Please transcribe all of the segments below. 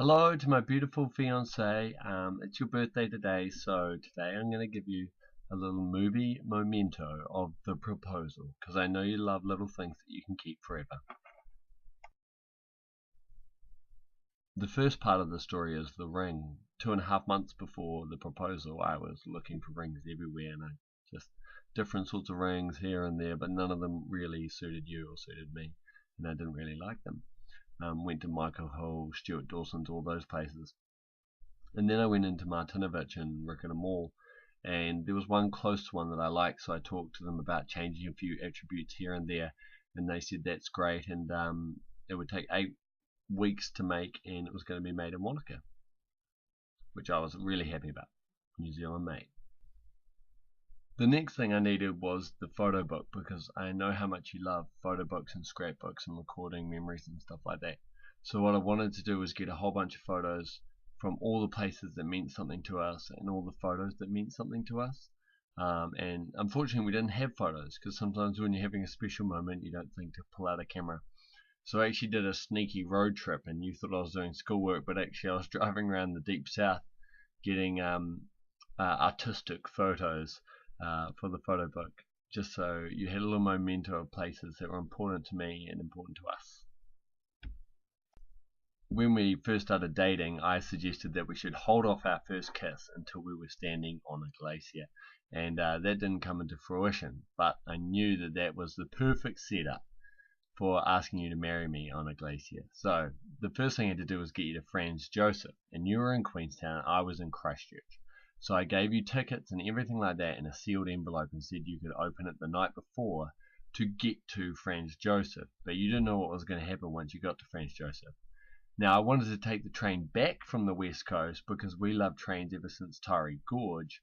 Hello to my beautiful fiance. It's your birthday today, so today I'm going to give you a little movie memento of the proposal, because I know you love little things that you can keep forever. The first part of the story is the ring. 2.5 months before the proposal, I was looking for rings everywhere, and I just different sorts of rings here and there, but none of them really suited you or suited me, and I didn't really like them. Went to Michael Hill, Stuart Dawson's, all those places. And then I went into Martinovich and Ricketta Mall, and there was one close to one that I liked, so I talked to them about changing a few attributes here and there, and they said that's great, and it would take 8 weeks to make, and it was going to be made in Wanaka, which I was really happy about. New Zealand made. The next thing I needed was the photo book, because I know how much you love photo books and scrapbooks and recording memories and stuff like that. So what I wanted to do was get a whole bunch of photos from all the places that meant something to us and all the photos that meant something to us. And unfortunately we didn't have photos, because sometimes when you're having a special moment you don't think to pull out a camera. So I actually did a sneaky road trip, and you thought I was doing schoolwork, but actually I was driving around the deep south getting artistic photos for the photo book, just so you had a little memento of places that were important to me and important to us. When we first started dating, I suggested that we should hold off our first kiss until we were standing on a glacier, and that didn't come into fruition, but I knew that that was the perfect setup for asking you to marry me on a glacier. So the first thing I had to do was get you to Franz Josef, and you were in Queenstown, I was in Christchurch. So I gave you tickets and everything like that in a sealed envelope and said you could open it the night before to get to Franz Josef, but you didn't know what was going to happen once you got to Franz Josef. Now I wanted to take the train back from the west coast because we love trains ever since Tyree Gorge,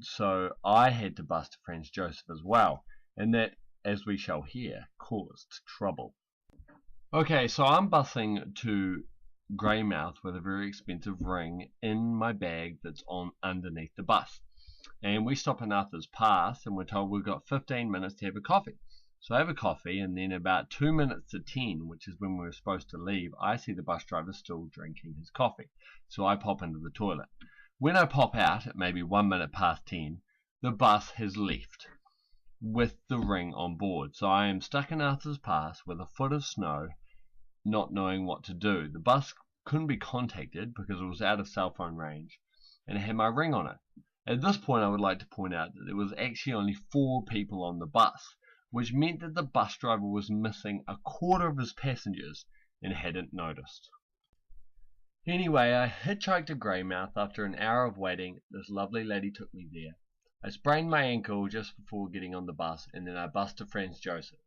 so I had to bus to Franz Josef as well, and that, as we shall hear, caused trouble. Okay, so I'm busing to Greymouth with a very expensive ring in my bag that's on underneath the bus, and we stop in Arthur's Pass and we're told we've got 15 minutes to have a coffee. So I have a coffee, and then about 2 minutes to 10, which is when we were supposed to leave, I see the bus driver still drinking his coffee, so I pop into the toilet. When I pop out at maybe 1 minute past 10, the bus has left with the ring on board, so I am stuck in Arthur's Pass with a foot of snow, not knowing what to do. The bus couldn't be contacted because it was out of cell phone range, and it had my ring on it. At this point I would like to point out that there was actually only 4 people on the bus, which meant that the bus driver was missing a quarter of his passengers and hadn't noticed. Anyway, I hitchhiked to Greymouth. After an hour of waiting, this lovely lady took me there. I sprained my ankle just before getting on the bus, and then I bussed to Franz Josef.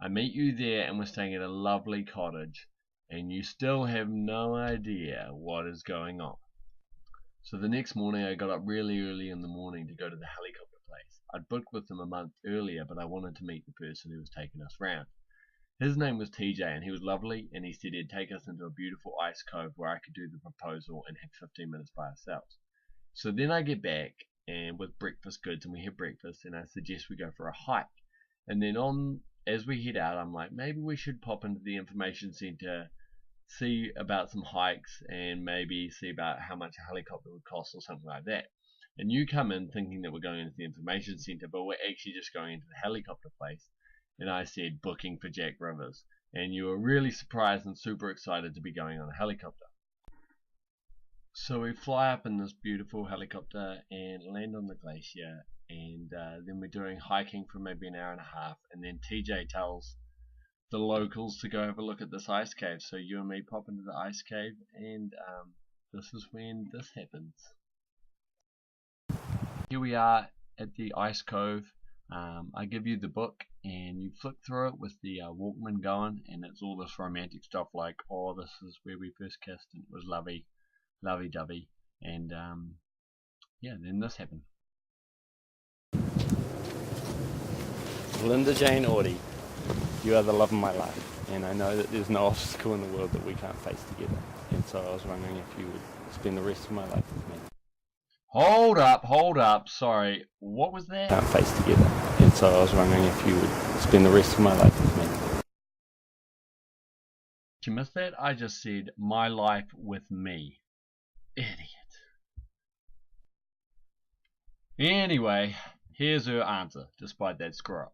I meet you there, and we're staying at a lovely cottage, and you still have no idea what is going on. So the next morning I got up really early in the morning to go to the helicopter place. I'd booked with them a month earlier, but I wanted to meet the person who was taking us round. His name was TJ, and he was lovely, and he said he'd take us into a beautiful ice cove where I could do the proposal and have 15 minutes by ourselves. So then I get back and with breakfast goods, and we have breakfast, and I suggest we go for a hike. And then as we head out, I'm like, maybe we should pop into the information centre, see about some hikes, and maybe see about how much a helicopter would cost or something like that. And you come in thinking that we're going into the information centre, but we're actually just going into the helicopter place. And I said booking for Jack Rivers, and you were really surprised and super excited to be going on a helicopter. So we fly up in this beautiful helicopter and land on the glacier, and then we're doing hiking for maybe an hour and a half, and then TJ tells the locals to go have a look at this ice cave. So you and me pop into the ice cave, and this is when this happens. Here we are at the ice cove. I give you the book, and you flick through it with the Walkman going, and it's all this romantic stuff like, oh, this is where we first kissed, and it was lovey-dovey, and yeah, then this happened. Linda Jane Olie, you are the love of my life, and I know that there's no obstacle in the world that we can't face together, and so I was wondering if you would spend the rest of my life with me. Hold up, sorry, what was that? Can't face together, and so I was wondering if you would spend the rest of my life with me. Did you miss that? I just said my life with me. Idiot. Anyway, here's her answer, despite that screw up.